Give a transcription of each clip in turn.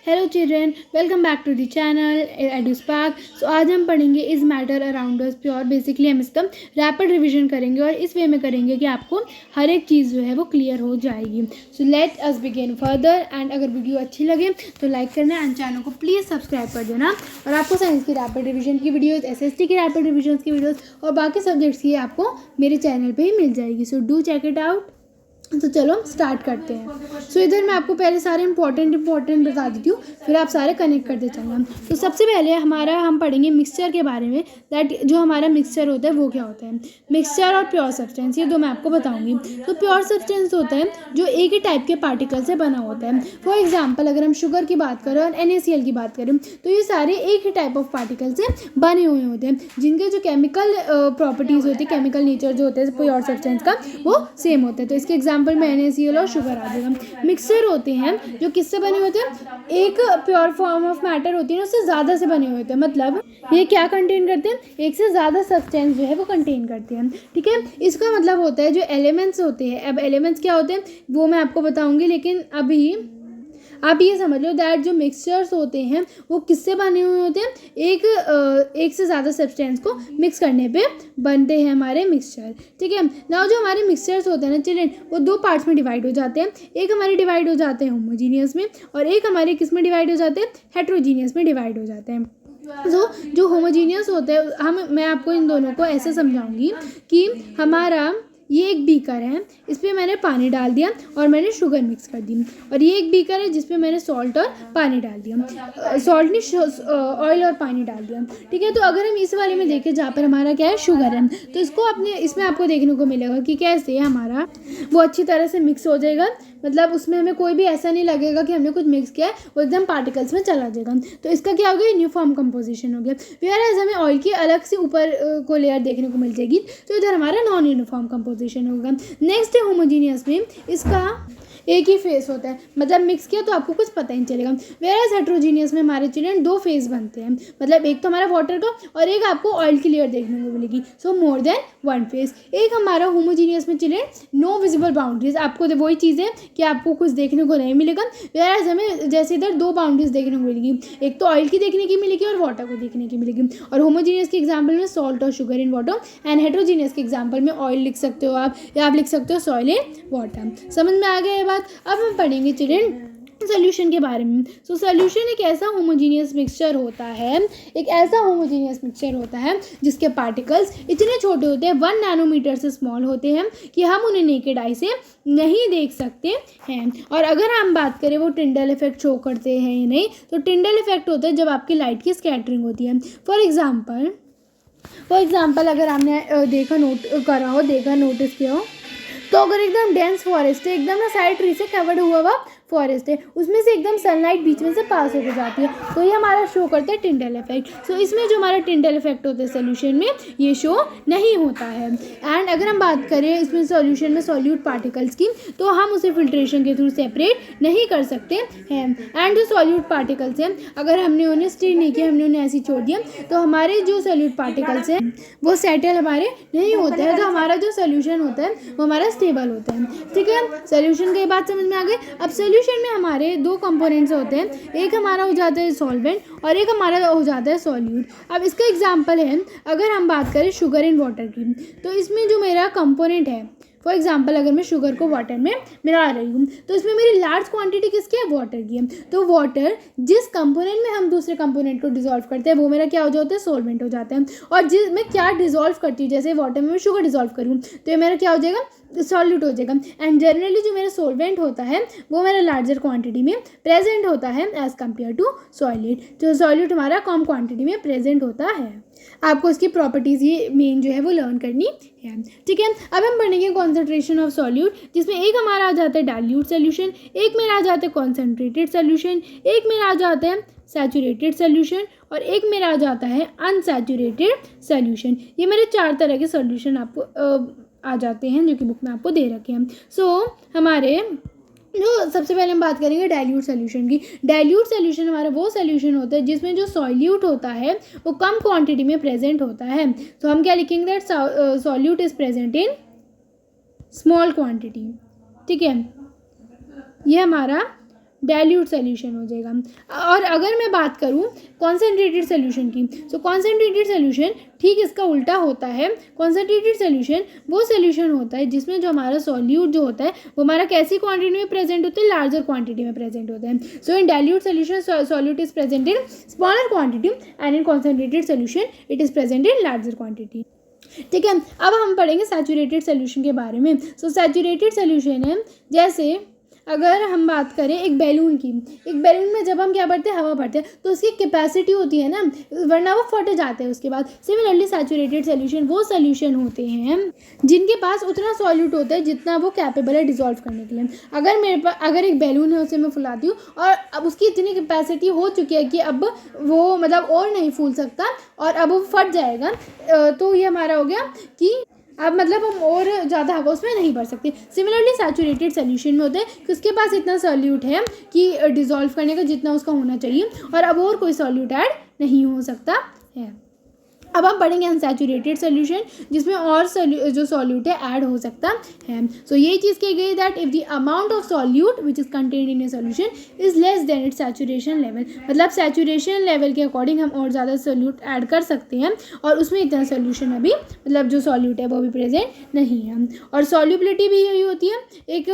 Hello children, welcome back to the channel Eduspark. So आज हम पढ़ेंगे is matter around us pure. Basically हम इसका रैपिड रिवीजन करेंगे और इस वे में करेंगे कि आपको हर एक चीज़ जो है वो क्लियर हो जाएगी। So let us begin further. And अगर वीडियो अच्छी लगे तो लाइक करना एंड चैनल को प्लीज़ सब्सक्राइब कर देना। और आपको साइंस की रैपिड रिवीजन की वीडियोज़, SST की रैपिड रिवीजन की वीडियोज़ और बाकी सब्जेक्ट्स की आपको मेरे चैनल पर ही मिल जाएगी। So do check it out. तो चलो स्टार्ट करते हैं। सो इधर मैं आपको पहले सारे इंपॉर्टेंट बता देती हूँ, फिर आप सारे कनेक्ट करते चलना। तो सबसे पहले हम पढ़ेंगे मिक्सचर के बारे में। दैट जो हमारा मिक्सचर होता है वो क्या होता है। मिक्सचर और प्योर सब्सटेंस, ये दो मैं आपको बताऊंगी। तो प्योर सब्सटेंस होता है जो एक ही टाइप के पार्टिकल से बना होता है। फॉर एग्जाम्पल अगर हम शुगर की बात करें और NaCl की बात करें तो ये सारे एक ही टाइप ऑफ पार्टिकल से बने हुए होते हैं, जिनके जो केमिकल प्रॉपर्टीज़ होती है, केमिकल नेचर जो होता है प्योर सब्सटेंस का, वो सेम होता है। तो इसके एग्जाम्पल में NaCl और शुगर आ जाएगा। मिक्सचर होते हैं जो किससे बने होते हैं, एक प्योर फॉर्म ऑफ मैटर होती है ना, उससे ज़्यादा से बने हुए होते हैं। मतलब ये क्या कंटेन करते हैं, एक से ज़्यादा सब्सटेंस जो है वो कंटेन करते हैं। ठीक है, इसका मतलब होता है जो एलिमेंट्स होते हैं। अब एलिमेंट्स क्या होते हैं वो मैं आपको बताऊंगी, लेकिन अभी आप ये समझ लो दैट जो मिक्सचर्स होते हैं वो किससे बने हुए होते हैं, एक से ज़्यादा सब्सटेंस को मिक्स करने पे बनते हैं हमारे मिक्सचर। ठीक है ना, जो हमारे मिक्सचर्स होते हैं ना चिल्ड्रन, वो दो पार्ट्स में डिवाइड हो जाते हैं। एक हमारे डिवाइड हो जाते हैं होमोजीनियस में, और एक हमारे किस में डिवाइड हो जाते हैं, हेट्रोजीनियस में डिवाइड हो जाते हैं। जो होमोजीनियस होते हैं, मैं आपको इन दोनों को ऐसे समझाऊंगी कि हमारा ये एक बीकर है, इस पर मैंने पानी डाल दिया और मैंने शुगर मिक्स कर दी। और ये एक बीकर है जिसमें मैंने सॉल्ट और पानी डाल दिया, सॉल्ट नहीं ऑयल और पानी डाल दिया। ठीक है, तो अगर हम इस वाले में देखें जहाँ पर हमारा क्या है, शुगर है, तो इसमें आपको देखने को मिलेगा कि कैसे हमारा वो अच्छी तरह से मिक्स हो जाएगा। मतलब उसमें हमें कोई भी ऐसा नहीं लगेगा कि हमने कुछ मिक्स किया है, वो एकदम पार्टिकल्स में चला जाएगा। तो इसका क्या हो गया, यूनिफॉर्म कंपोजिशन हो गया। वेयर हमें ऑयल की अलग से ऊपर को लेयर देखने को मिल जाएगी, तो इधर हमारा नॉन यूनिफॉर्म कंपोजिशन होगा। नेक्स्ट है होमोजीनियस में, इसका एक ही फेस होता है, मतलब मिक्स किया तो आपको कुछ पता ही नहीं चलेगा। वेयर हेट्रोजीनियस में हमारे चिल्ड्रन दो फेस बनते हैं, मतलब एक तो हमारा वाटर का और एक आपको ऑयल की लेयर देखने को मिलेगी। सो मोर देन वन फेस। एक हमारा होमोजीनियस में चिल्ड्रन नो विजिबल बाउंड्रीज, आपको वही चीज़ है कि आपको कुछ देखने को नहीं मिलेगा। वेयर हमें जैसे इधर दो बाउंड्रीज देखने को मिलेगी, एक तो ऑयल की देखने की मिलेगी और वाटर को देखने की मिलेगी। और होमोजीनियस के एग्जाम्पल में सॉल्ट और sugar in water, and heterogeneous के एग्जाम्पल में ऑयल लिख सकते हो आप, या आप लिख सकते हो सॉइल इन वाटर। समझ में आ गया ये बात। अब हम पढ़ेंगे चिल्ड्रन सोल्यूशन के बारे में। सो सोल्यूशन एक ऐसा होमोजीनियस मिक्सचर होता है, जिसके पार्टिकल्स इतने छोटे होते हैं, 1 नैनोमीटर से स्मॉल होते हैं, कि हम उन्हें नेकेड आई से नहीं देख सकते हैं। और अगर हम बात करें वो टिंडल इफेक्ट शो करते हैं या नहीं, तो टिंडल इफेक्ट होता है जब आपकी लाइट की स्कैटरिंग होती है। फॉर एग्जाम्पल अगर आपने नोटिस किया हो, तो अगर एकदम डेंस फॉरेस्ट है, एकदम ना साइड ट्री से कवर्ड हुआ फॉरेस्ट है, उसमें से एकदम सनलाइट बीच में से पास होकर जाती है, तो ये हमारा शो करता है टिंडल इफेक्ट। सो इसमें जो हमारा टिंडल इफेक्ट होता है सोल्यूशन में, ये शो नहीं होता है। एंड अगर हम बात करें इसमें सोल्यूशन में सॉल्यूट पार्टिकल्स की, तो हम उसे फिल्ट्रेशन के थ्रू सेपरेट नहीं कर सकते हैं। एंड जो सॉल्यूट पार्टिकल्स हैं, अगर हमने उन्हें स्टिर नहीं किया, हमने उन्हें ऐसे ही छोड़ दिया, तो हमारे जो सॉल्यूट पार्टिकल्स हैं वो सेटल हमारे नहीं होते हैं। तो हमारा जो सोल्यूशन होता है वो हमारा स्टेबल होता है। ठीक है, सोल्यूशन की बात समझ में आ गई। अब सोल्यूशन में हमारे दो कंपोनेंट्स होते हैं, एक हमारा हो जाता है सॉल्वेंट और एक हमारा हो जाता है सॉल्यूट। अब इसका एग्जांपल है, अगर हम बात करें शुगर इन वाटर की, तो इसमें जो मेरा कंपोनेंट है, फॉर एग्जाम्पल अगर मैं शुगर को वाटर में मिला रही हूँ, तो इसमें मेरी लार्ज क्वांटिटी किसकी है, वाटर की है। तो वाटर जिस कंपोनेंट में हम दूसरे कंपोनेंट को डिसॉल्व करते हैं, वो मेरा क्या हो जाता है, सॉल्वेंट हो जाता है। और मैं क्या डिसॉल्व करती हूँ, जैसे वाटर में मैं शुगर डिसॉल्व करूँ, तो ये मेरा क्या हो जाएगा, सॉल्यूट हो जाएगा। एंड जनरली जो मेरा सॉल्वेंट होता है वो मेरा लार्जर क्वांटिटी में प्रेजेंट होता है एज कम्पेयर टू सॉलिड। जो सॉल्यूट हमारा कम क्वांटिटी में प्रेजेंट होता है। आपको इसकी प्रॉपर्टीज़ ये मेन जो है वो लर्न करनी है। ठीक है, अब हम पढ़ेंगे कॉन्सेंट्रेशन ऑफ सॉल्यूट, जिसमें एक हमारा आ जाता है डाइल्यूट सोल्यूशन, एक मेरा आ जाता है कॉन्सेंट्रेटेड सोल्यूशन, एक मेरा आ जाता है सैचुरेटेड सोल्यूशन, और एक मेरा आ जाता है अनसैचुरेटेड सोल्यूशन। ये मेरे 4 तरह के सोल्यूशन आपको आ जाते हैं, जो कि बुक में आपको दे रखे हैं। सो हमारे जो सबसे पहले हम बात करेंगे डाइल्यूट सोल्यूशन की। डाइल्यूट सोल्यूशन हमारा वो सोल्यूशन होता है जिसमें जो सॉल्यूट होता है वो कम क्वांटिटी में प्रेजेंट होता है। तो हम क्या लिखेंगे, that solute is present in small quantity. ठीक है, ये हमारा डाइल्यूट सोल्यूशन हो जाएगा। और अगर मैं बात करूँ कॉन्सेंट्रेटेड सोल्यूशन की, तो कॉन्सेंट्रेटेड सोल्यूशन ठीक इसका उल्टा होता है। कॉन्सेंट्रेटेड सोल्यूशन वो सोल्यूशन होता है जिसमें जो हमारा सॉल्यूट जो होता है वो हमारा कैसी क्वांटिटी में प्रेजेंट होता है, लार्जर क्वांटिटी में प्रेजेंट होता है। So in dilute solution solute is present in smaller quantity and in concentrated solution it is present in larger quantity. ठीक है, अब हम पढ़ेंगे सैचुरेटेड सोल्यूशन के बारे में। सो सैचुरेटेड सोल्यूशन है, जैसे अगर हम बात करें एक बैलून की, एक बैलून में जब हम क्या भरते हैं, हवा भरते हैं, तो उसकी कैपेसिटी होती है ना, वरना वो फट जाते हैं उसके बाद। सिमिलरली सैचुरेटेड सोल्यूशन वो सोल्यूशन होते हैं जिनके पास उतना सॉल्यूट होता है जितना वो कैपेबल है डिसॉल्व करने के लिए। अगर मेरे पास अगर एक बैलून है उसे मैं फुलाती हूँ और अब उसकी इतनी कैपेसिटी हो चुकी है कि अब वो मतलब और नहीं फूल सकता और अब वो फट जाएगा, तो ये हमारा हो गया कि अब मतलब हम और ज़्यादा हवा उसमें नहीं भर सकते। सिमिलरली सैचुरेटेड सोल्यूशन में होता है कि उसके पास इतना सॉल्यूट है कि डिसॉल्व करने का जितना उसका होना चाहिए और अब और कोई सॉल्यूट ऐड नहीं हो सकता है। अब हम पढ़ेंगे अनसैचुरेटेड सोल्यूशन जिसमें और जो सॉल्यूट है ऐड हो सकता है। सो ये चीज़ कही गई that if the amount of solute which is contained in a solution is less than it's saturation level, मतलब सैचुरेशन लेवल के अकॉर्डिंग हम और ज़्यादा सॉल्यूट ऐड कर सकते हैं और उसमें इतना सोल्यूशन अभी मतलब जो सॉल्यूट है वो भी प्रेजेंट नहीं है। और सॉल्युबिलिटी भी यही होती है, एक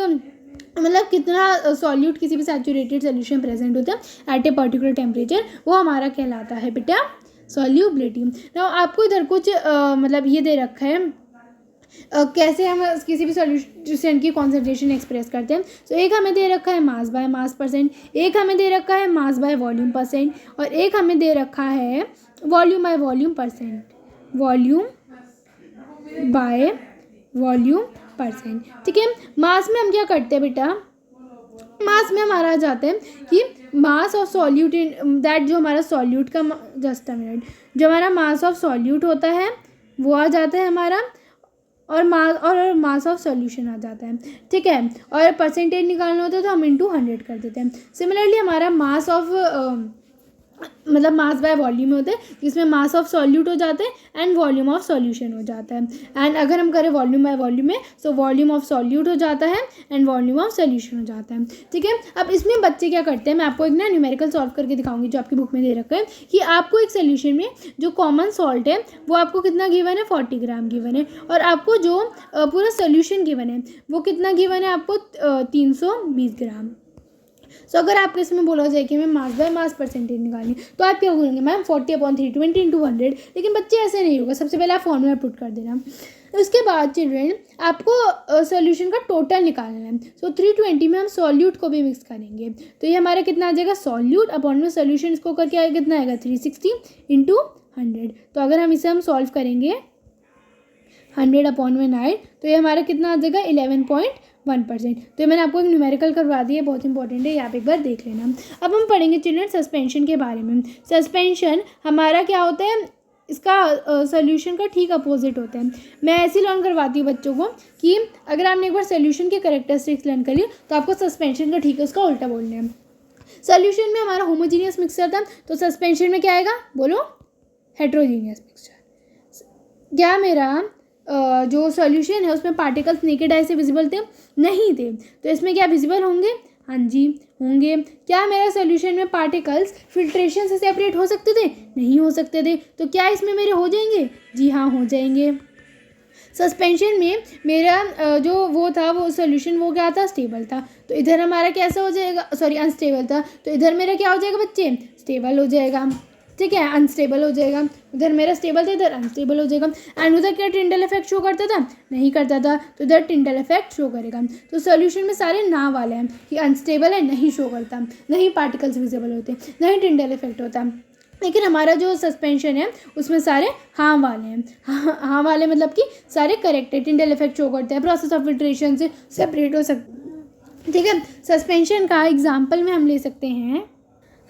मतलब कितना सॉल्यूट किसी भी सैचुरेटेड सोल्यूशन प्रेजेंट होता है एट ए पर्टिकुलर टेम्परेचर, वो हमारा कहलाता है बेटा सॉल्युबिलिटी। नाउ आपको इधर कुछ मतलब ये दे रखा है कैसे हम किसी भी सॉल्यूशन की कॉन्सेंट्रेशन एक्सप्रेस करते हैं। सो एक हमें दे रखा है मास बाय मास परसेंट, एक हमें दे रखा है मास बाय वॉल्यूम परसेंट और एक हमें दे रखा है volume by volume percent, volume by volume percent. ठीक है, मास में हम क्या करते हैं बेटा, मास में हमारा आ जाता है कि mass of solute in that, जो हमारा सॉल्यूट का जस्ट अ मिनट, जो हमारा मास ऑफ सॉल्यूट होता है वो आ जाता है हमारा और मास ऑफ सॉल्यूशन आ जाता है। ठीक है, और परसेंटेज निकालना होता है तो हम इंटू 100 कर देते हैं। सिमिलरली हमारा मास ऑफ मतलब मास बाय वॉल्यूम होता है जिसमें मास ऑफ सॉल्यूट हो जाता है एंड वॉल्यूम ऑफ सॉल्यूशन हो जाता है। एंड अगर हम करें वॉल्यूम बाय वॉल्यूम में सो वॉल्यूम ऑफ सॉल्यूट हो जाता है एंड वॉल्यूम ऑफ सॉल्यूशन हो जाता है। ठीक है, अब इसमें बच्चे क्या करते हैं, मैं आपको एक ना न्यूमेरिकल सॉल्व करके दिखाऊंगी जो आपकी बुक में दे रखा है कि आपको एक सोल्यूशन में जो कॉमन सॉल्ट है वो आपको कितना गिवन है, 40 ग्राम गिवन है और आपको जो पूरा सोल्यूशन गिवन है वो कितना गिवन है आपको 320 ग्राम। सो अगर आपको इसमें बोला जाए कि मैं मास बाय मास परसेंटेज निकालनी तो आप क्या बोलेंगे मैम 40/320 इंटू 100, लेकिन बच्चे ऐसे नहीं होगा। सबसे पहले आप फॉर्मूला पुट कर देना, उसके बाद चिल्ड्रेन आपको सॉल्यूशन का टोटल निकालना है। सो 320 में हम सॉल्यूट को भी मिक्स करेंगे तो ये हमारा कितना आ जाएगा, सॉल्यूट अपॉन में सॉल्यूशन, इसको करके आएगा कितना आएगा 360 इंटू 100। तो अगर हम इसे हम सॉल्व करेंगे 100/9 तो ये हमारा कितना आ जाएगा 11.1%। तो ये मैंने आपको एक न्यूमेरिकल करवा दी है, बहुत इंपॉर्टेंट है, ये आप एक बार देख लेना। अब हम पढ़ेंगे चिल्ड्रन सस्पेंशन के बारे में। सस्पेंशन हमारा क्या होता है, इसका सोल्यूशन का ठीक अपोजिट होता है। मैं ऐसे लर्न करवाती हूँ बच्चों को कि अगर आपने एक बार सोल्यूशन के कैरेक्टरिस्टिक्स लर्न कर ली तो आपको सस्पेंशन का ठीक है उसका उल्टा बोलना है। सोल्यूशन में हमारा होमोजीनियस मिक्सचर था तो सस्पेंशन में क्या आएगा, बोलो हेट्रोजीनियस मिक्सचर। क्या मेरा जो सॉल्यूशन है उसमें पार्टिकल्स नेकेड आई से विजिबल थे, नहीं थे, तो इसमें क्या विजिबल होंगे, हाँ जी होंगे। क्या मेरा सॉल्यूशन में पार्टिकल्स फिल्ट्रेशन से सेपरेट हो सकते थे, नहीं हो सकते थे, तो क्या इसमें मेरे हो जाएंगे, जी हाँ हो जाएंगे। सस्पेंशन में मेरा जो वो था वो सॉल्यूशन वो क्या था, स्टेबल था, तो इधर हमारा कैसा हो जाएगा, सॉरी अनस्टेबल था, तो इधर मेरा क्या हो जाएगा बच्चे, स्टेबल हो जाएगा। ठीक है, अनस्टेबल हो जाएगा, उधर मेरा स्टेबल था इधर अनस्टेबल हो जाएगा। एंड उधर क्या टिंडल इफेक्ट शो करता था, नहीं करता था, तो इधर टिंडल इफेक्ट शो करेगा। तो सॉल्यूशन में सारे ना वाले हैं कि अनस्टेबल है, नहीं शो करता, नहीं पार्टिकल्स विजिबल होते, नहीं टिंडल इफेक्ट होता। लेकिन हमारा जो सस्पेंशन है उसमें सारे हाँ वाले हैं, हाँ वाले मतलब कि सारे करेक्ट है, टिंडल इफेक्ट शो करते हैं, प्रोसेस ऑफ फिल्ट्रेशन से सेपरेट हो सकते। ठीक है, सस्पेंशन का एग्जाम्पल में हम ले सकते हैं,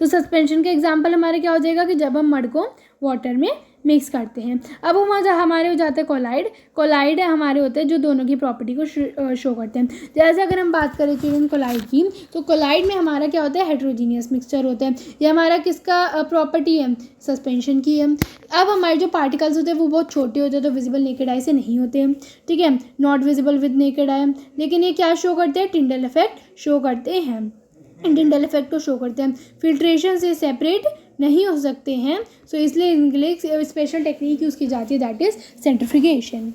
तो सस्पेंशन का एग्जांपल हमारे क्या हो जाएगा कि जब हम मड को वाटर में मिक्स करते हैं। अब हमारे हो जाते हैं कोलाइड। कोलाइड हमारे होते हैं जो दोनों की प्रॉपर्टी को शो करते हैं। जैसे अगर हम बात करें चिल्ड्रन कोलाइड की, तो कोलाइड में हमारा क्या होता है, हेट्रोजीनियस मिक्सचर होता है। ये हमारा किसका प्रॉपर्टी है, सस्पेंशन की है। अब हमारे जो पार्टिकल्स होते हैं वो बहुत छोटे होते हैं तो विजिबल नेकेड आई से नहीं होते हैं। ठीक है, not visible with naked eye, लेकिन ये क्या शो करते हैं, टिंडल इफेक्ट शो करते हैं। इंसिडेंटल इफेक्ट को शो करते हैं, फिल्ट्रेशन से सेपरेट नहीं हो सकते हैं, सो इसलिए इनके लिए स्पेशल टेक्निक यूज़ की जाती है, दैट इज़ सेंट्रीफ्यूगेशन।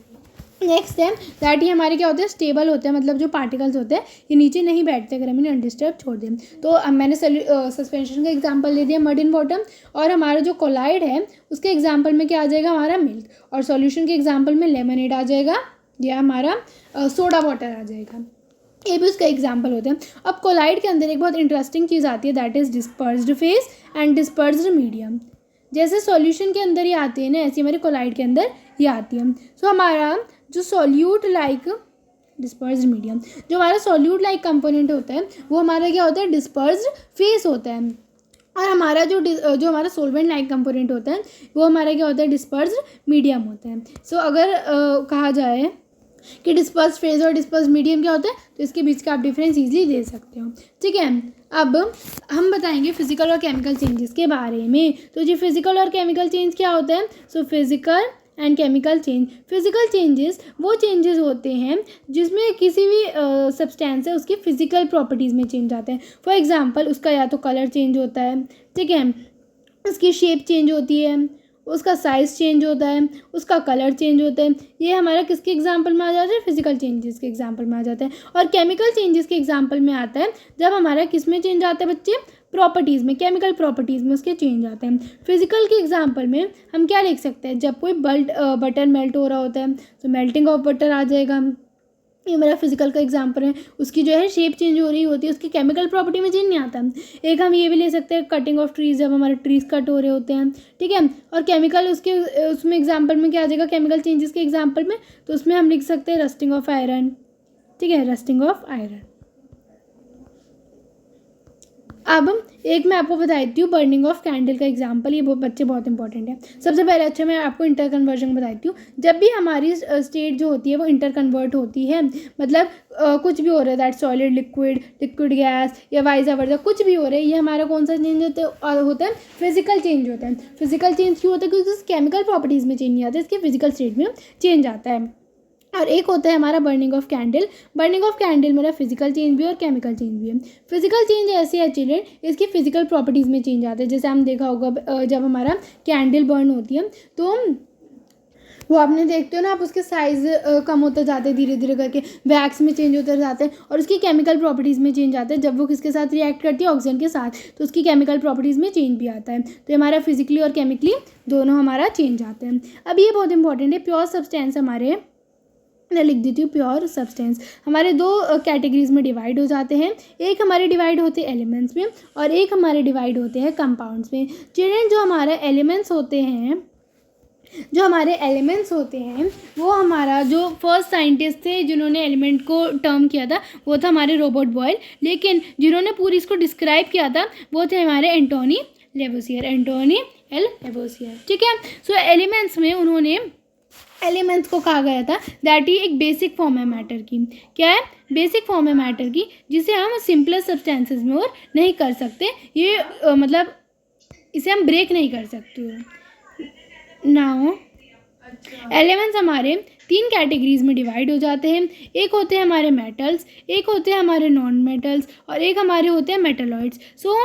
नेक्स्ट है दैट ये हमारे क्या होते हैं, स्टेबल होते हैं, मतलब जो पार्टिकल्स होते हैं ये नीचे नहीं बैठते अगर हम इन्हें अनडिस्टर्ब छोड़ दें। तो अब मैंने सस्पेंशन का एग्जांपल ले दिया मड इन बॉटम, और हमारा जो कोलाइड है उसके एग्जांपल में क्या आ जाएगा हमारा मिल्क, और सॉल्यूशन के एग्जांपल में लेमनेड आ जाएगा, या हमारा सोडा वाटर आ जाएगा, ये भी उसका एग्जाम्पल होते हैं। अब कोलाइड के अंदर एक बहुत इंटरेस्टिंग चीज़ आती है, that is dispersed phase and dispersed medium. जैसे सॉल्यूशन के अंदर ये आती है ना, ऐसे हमारे कोलाइड के अंदर ये आती है। सो हमारा जो सॉल्यूट लाइक डिस्पर्स्ड मीडियम, जो हमारा सॉल्यूट लाइक कंपोनेंट होता है वो हमारा क्या होता है, डिस्पर्स्ड फेस होता है, और हमारा जो हमारा सोलवेंट लाइक कंपोनेंट होता है वो हमारा क्या होता है, डिस्पर्स्ड मीडियम होता है। सो अगर कहा जाए कि डिस्पर्स फेज और डिस्पर्स मीडियम क्या होता है, तो इसके बीच का आप डिफरेंस इजीली दे सकते हो, ठीक है। अब हम बताएंगे फिजिकल और केमिकल चेंजेस के बारे में। तो जी फिजिकल और केमिकल चेंज क्या होता है, so physical and chemical change. Physical changes वो चेंजेस होते हैं जिसमें किसी भी सब्सटेंस है उसकी फिजिकल प्रॉपर्टीज़ में चेंज आते हैं। फॉर एग्जांपल उसका या तो कलर चेंज होता है, ठीक है, उसकी शेप चेंज होती है, उसका साइज़ चेंज होता है, उसका कलर चेंज होता है। ये हमारा किसके एग्जांपल में आ जाता है, फिजिकल चेंजेस के एग्जांपल में आ जाता है। और केमिकल चेंजेस के एग्जांपल में आता है जब हमारा किस में चेंज आता है बच्चे, प्रॉपर्टीज़ में, केमिकल प्रॉपर्टीज़ में उसके चेंज आते हैं। फिजिकल के एग्जांपल में हम क्या लिख सकते हैं, जब कोई बटर मेल्ट हो रहा होता है तो मेल्टिंग ऑफ बटर आ जाएगा, ये मेरा फिजिकल का एग्जांपल है। उसकी जो है शेप चेंज हो रही होती है, उसकी केमिकल प्रॉपर्टी में चेंज नहीं आता। एक हम ये भी ले सकते हैं कटिंग ऑफ ट्रीज, जब हमारे ट्रीज कट हो रहे होते हैं, ठीक है। और केमिकल उसके उसमें एग्जांपल में क्या आ जाएगा, केमिकल चेंजेस के एग्जांपल में, तो उसमें हम लिख सकते हैं रस्टिंग ऑफ आयरन, ठीक है, रस्टिंग ऑफ आयरन। अब एक मैं आपको बता देती हूँ बर्निंग ऑफ कैंडल का एग्जांपल, ये बच्चे बहुत इंपॉर्टेंट है। सबसे पहले अच्छा मैं आपको इंटर कन्वर्जन बता देती हूँ। जब भी हमारी स्टेट जो होती है वो इंटर कन्वर्ट होती है, मतलब कुछ भी हो रहा है, that solid liquid, liquid gas, या वाइज वर्सा कुछ भी हो रहा है, ये हमारा कौन सा चेंज होता है, फिजिकल चेंज होता है। फिजिकल चेंज क्यों होता है, क्योंकि केमिकल प्रॉपर्टीज़ में चेंज नहीं आता है, इसके फिजिकल स्टेट में चेंज आता है। और एक होता है हमारा burning of candle. Burning of candle मेरा फिजिकल चेंज भी है और केमिकल चेंज भी है। फिजिकल चेंज ऐसे है चिल्ड्रन, इसकी फिजिकल प्रॉपर्टीज़ में चेंज आता है। जैसे हम देखा होगा जब हमारा कैंडल बर्न होती है तो वो आपने देखते हो ना, आप उसके साइज़ कम होते जाते हैं धीरे धीरे करके, वैक्स में चेंज होते जाते हैं, और उसकी केमिकल प्रॉपर्टीज़ में चेंज आता है। जब वो किसके साथ रिएक्ट करती है, ऑक्सीजन के साथ, तो उसकी केमिकल प्रॉपर्टीज़ में चेंज भी आता है। तो हमारा फिजिकली और केमिकली दोनों हमारा चेंज आते हैं। अब ये बहुत इंपॉर्टेंट है, प्योर सब्सटेंस हमारे, मैं लिख देती हूँ, प्योर सब्सटेंस हमारे दो कैटेगरीज में डिवाइड हो जाते हैं। एक हमारे डिवाइड होते हैं एलिमेंट्स में, और एक हमारे डिवाइड होते हैं कंपाउंड्स में। चिल्ड्रन जो हमारे एलिमेंट्स होते हैं वो हमारा जो फर्स्ट साइंटिस्ट थे जिन्होंने एलिमेंट को टर्म किया था वो था हमारे रॉबर्ट बॉयल, लेकिन जिन्होंने पूरी इसको डिस्क्राइब किया था वो थे हमारे एंटोनी लेवोसियर, ठीक है। सो एलिमेंट्स में उन्होंने एलिमेंट्स को कहा गया था दैट ही एक बेसिक फॉर्म है मैटर की। क्या है, बेसिक फॉर्म है मैटर की, जिसे हम सिंपलेस्ट सब्सटेंसेस में और नहीं कर सकते, ये मतलब इसे हम ब्रेक नहीं कर सकते। नाउ एलिमेंट्स हमारे 3 कैटेगरीज में डिवाइड हो जाते हैं। एक होते हैं हमारे मेटल्स, एक होते हैं हमारे नॉन मेटल्स, और एक हमारे होते हैं मेटलॉइड्स। सो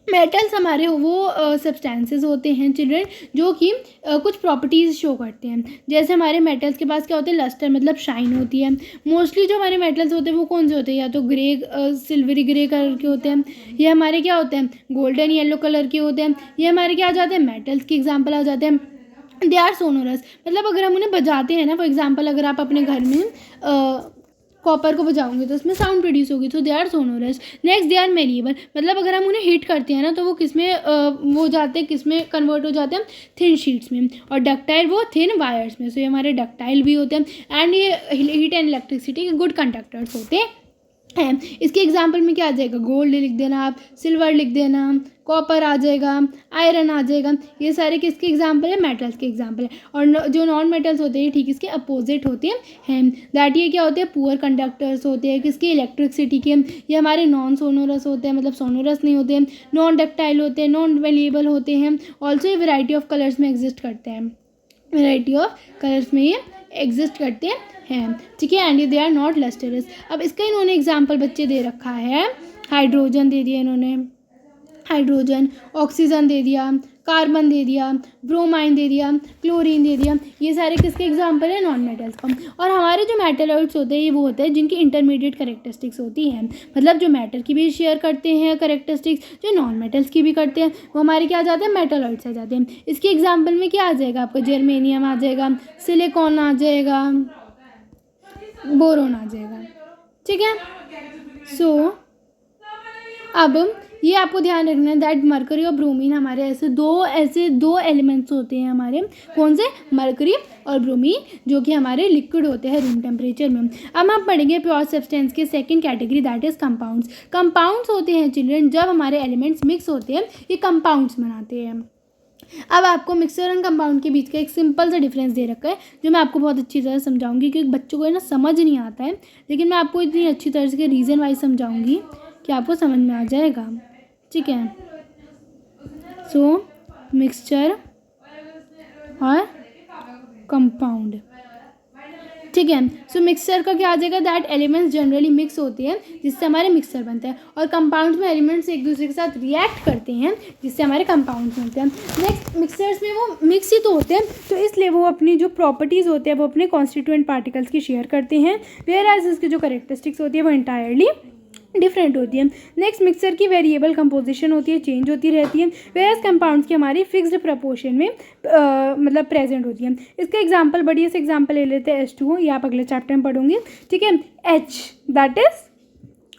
मेटल्स हमारे वो सब्सटेंसेस होते हैं चिल्ड्रन जो कि कुछ प्रॉपर्टीज़ शो करते हैं। जैसे हमारे मेटल्स के पास क्या होते हैं, लस्टर मतलब शाइन होती है। मोस्टली जो हमारे मेटल्स होते हैं वो कौन से होते हैं, या तो ग्रे सिल्वरी ग्रे कलर के होते हैं, ये हमारे क्या होते हैं, गोल्डन येलो कलर के होते हैं। ये हमारे क्या आ जाते हैं, मेटल्स के एग्जाम्पल आ जाते हैं। दे आर सोनोरस, मतलब अगर हम उन्हें बजाते हैं ना, फॉर एग्जाम्पल अगर आप अपने घर में कॉपर को बजाओगे तो उसमें साउंड प्रोड्यूस होगी, तो they are sonorous. Next they are malleable, मतलब अगर हम उन्हें हीट करते हैं ना तो वो किस में वो जाते हैं, किस में कन्वर्ट हो जाते हैं, थिन शीट्स में। और डक्टाइल वो थिन वायर्स में। सो ये हमारे डक्टाइल भी होते हैं एंड ये हीट एंड इलेक्ट्रिसिटी के गुड कंडक्टर्स होते हैं। इसके एग्जाम्पल में क्या आ जाएगा, गोल्ड लिख देना आप, सिल्वर लिख देना, कॉपर आ जाएगा, आयरन आ जाएगा। ये सारे किसके एग्जाम्पल है, मेटल्स के एग्जाम्पल है। और जो नॉन मेटल्स होते हैं ठीक इसके अपोजिट होते हैं दैट ये क्या होते हैं, पुअर कंडक्टर्स होते हैं किसके, इलेक्ट्रिसिटी के। ये हमारे नॉन सोनोरस होते हैं, मतलब सोनोरस नहीं होते हैं, नॉन डक्टाइल होते हैं, नॉन वेलिएबल होते हैं। ऑल्सो ये वेराइटी ऑफ कलर्स में एग्जिस्ट करते हैं, वेराइटी ऑफ कलर्स में ये एग्जिस्ट करते हैं, ठीक है। And they are not lustrous. अब इसका इन्होंने एग्जाम्पल बच्चे दे रखा है हाइड्रोजन दे दिया इन्होंने, हाइड्रोजन, ऑक्सीजन दे दिया, कार्बन दे दिया, ब्रोमाइन दे दिया, क्लोरीन दे दिया। ये सारे किसके एग्जाम्पल है? नॉन मेटल्स का। और हमारे जो मेटलॉइड्स होते हैं ये वो होते हैं जिनकी इंटरमीडिएट करेक्टरिस्टिक्स होती हैं, मतलब जो मैटर की भी शेयर करते हैं करेक्टरिस्टिक्स, जो नॉन मेटल्स की भी करते हैं, वो हमारे क्या आ जाते हैं? मेटलॉइड्स आ जाते हैं। इसके एग्जाम्पल में क्या आ जाएगा आपका? जर्मेनियम आ जाएगा, सिलिकॉन आ जाएगा, बोरोन आ जाएगा। ठीक है। सो अब ये आपको ध्यान रखना है दैट मरकरी और ब्रोमीन हमारे ऐसे दो एलिमेंट्स होते हैं हमारे। कौन से? मरकरी और ब्रोमीन, जो कि हमारे लिक्विड होते हैं रूम टेम्परेचर में। अब हम पढ़ेंगे प्योर सब्सटेंस की second category, that is compounds. Compounds होते हैं चिल्ड्रन जब हमारे एलिमेंट्स मिक्स होते हैं, ये कंपाउंड्स बनाते हैं। अब आपको मिक्सर एंड कंपाउंड के बीच का एक सिंपल सा डिफरेंस दे रखा है जो मैं आपको बहुत अच्छी तरह समझाऊंगी, क्योंकि बच्चों को है ना समझ नहीं आता है, लेकिन मैं आपको इतनी अच्छी तरह से रीज़न वाइज समझाऊंगी कि आपको समझ में आ जाएगा। ठीक है। सो मिक्सचर और कंपाउंड। ठीक है। सो मिक्सचर का क्या आ जाएगा? दैट एलिमेंट्स जनरली मिक्स होते हैं जिससे हमारे मिक्सचर बनते हैं, और कंपाउंड्स में एलिमेंट्स एक दूसरे के साथ रिएक्ट करते हैं जिससे हमारे कंपाउंड्स बनते हैं। नेक्स्ट, मिक्सचर्स में वो मिक्स ही तो होते हैं, तो इसलिए वो अपनी जो प्रॉपर्टीज़ होते हैं वो अपने कॉन्स्टिट्यूएंट पार्टिकल्स की शेयर करते हैं, वेयर एज इसकी जो करेक्टरिस्टिक्स होती है वो इंटायरली डिफरेंट होती है। नेक्स्ट, मिक्सचर की वेरिएबल कंपोजिशन होती है, चेंज होती रहती है, वेयरएज कंपाउंड्स की हमारी फिक्स्ड प्रपोर्शन में मतलब प्रेजेंट होती है। इसका एग्जांपल, बढ़िया से एग्जांपल ले लेते हैं H2O, ये आप अगले चैप्टर में पढ़ोगे। ठीक है। H दैट इज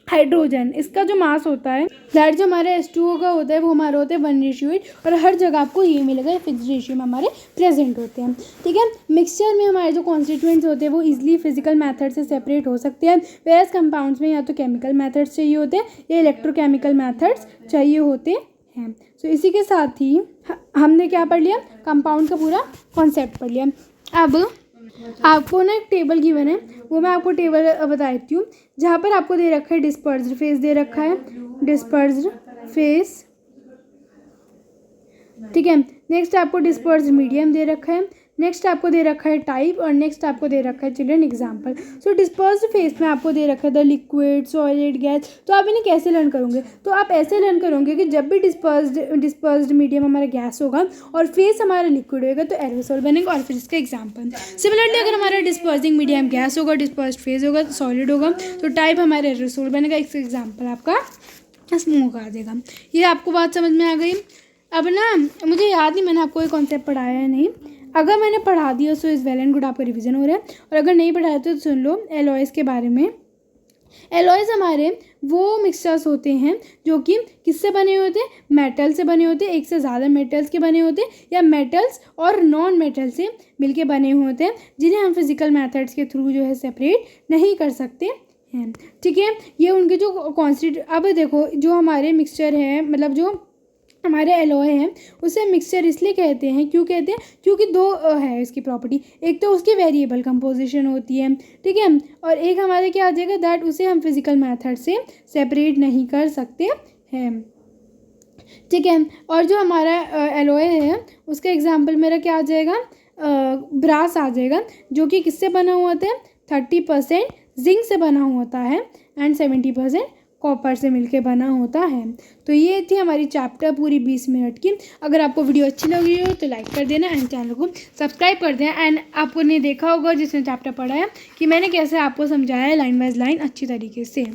हाइड्रोजन, इसका जो मास होता है दैट जो हमारे H2O का होता है वो हमारा होता है 1:8, और हर जगह आपको ये मिलेगा, फिक्स रेशियो में हमारे प्रेजेंट होते हैं। ठीक है। मिक्सचर में हमारे जो कॉन्स्टिट्यूएंट्स होते हैं वो इजीली फिजिकल मेथड से सेपरेट हो सकते हैं, वेयरएज कंपाउंड्स में या तो केमिकल मेथड्स चाहिए होते हैं या इलेक्ट्रोकेमिकल मेथड्स चाहिए होते हैं। सो इसी के साथ ही हमने क्या पढ़ लिया? कंपाउंड का पूरा कॉन्सेप्ट पढ़ लिया। अब आपको ना एक टेबल गिवन है, वो मैं आपको टेबल बता देती हूँ, जहाँ पर आपको दे रखा है डिस्पर्स्ड फेस दे रखा है, डिस्पर्स्ड फेस। ठीक है। नेक्स्ट आपको डिस्पर्स्ड मीडियम दे रखा है, नेक्स्ट आपको दे रखा है टाइप, और नेक्स्ट आपको दे रखा है चिल्ड्रन एग्जाम्पल। सो डिस्पर्स्ड फेस में आपको दे रखा है द लिक्विड, सॉलिड, गैस। तो आप इन्हें कैसे लर्न करोगे? तो आप ऐसे लर्न करोगे कि जब भी डिस्पर्स्ड मीडियम हमारा गैस होगा और फेस हमारा लिक्विड होगा तो एरोसोल बनेगा, और फिर इसका एग्जाम्पल। सिमिलरली अगर हमारा डिस्पर्सिंग मीडियम गैस होगा, डिस्पर्स्ड फेस होगा तो सॉलिड होगा, तो टाइप हमारा एरोसोल बनेगा, इसका एग्जाम्पल आपका स्मोक आ जाएगा। ये आपको बात समझ में आ गई? अब ना मुझे याद नहीं मैंने आपको ये कॉन्सेप्ट पढ़ाया है नहीं, अगर मैंने पढ़ा दिया so is well and good, आपका रिवीजन हो रहा है, और अगर नहीं पढ़ाया तो सुन लो एलॉयज़ के बारे में। एलॉयज़ हमारे वो मिक्सचर्स होते हैं जो कि किससे बने होते हैं? मेटल से बने होते हैं, एक से ज़्यादा मेटल्स के बने होते हैं, या मेटल्स और नॉन मेटल से मिलके बने होते हैं, जिन्हें हम फिजिकल मेथड्स के थ्रू जो है सेपरेट नहीं कर सकते हैं। ठीक है। ये उनके जो अब देखो जो हमारे मिक्सचर है, मतलब जो हमारे एलॉय हैं उसे मिक्सचर इसलिए कहते हैं, क्यों कहते हैं? क्योंकि दो है इसकी प्रॉपर्टी, एक तो उसकी वेरिएबल कंपोजिशन होती है, ठीक है, और एक हमारे क्या आ जाएगा दैट उसे हम फिजिकल मेथड से सेपरेट नहीं कर सकते हैं। ठीक है। और जो हमारा एलॉय है उसका एग्जांपल मेरा क्या आ जाएगा? ब्रास आ जाएगा, जो कि किससे बना हुआ होता है? 30% जिंक से बना होता है एंड 70% कॉपर से मिलके बना होता है। तो ये थी हमारी चैप्टर पूरी 20 मिनट की। अगर आपको वीडियो अच्छी लगी हो तो लाइक कर देना एंड चैनल को सब्सक्राइब कर देना। एंड आपने देखा होगा जिसने चैप्टर पढ़ा है कि मैंने कैसे आपको समझाया है लाइन बाय लाइन अच्छी तरीके से।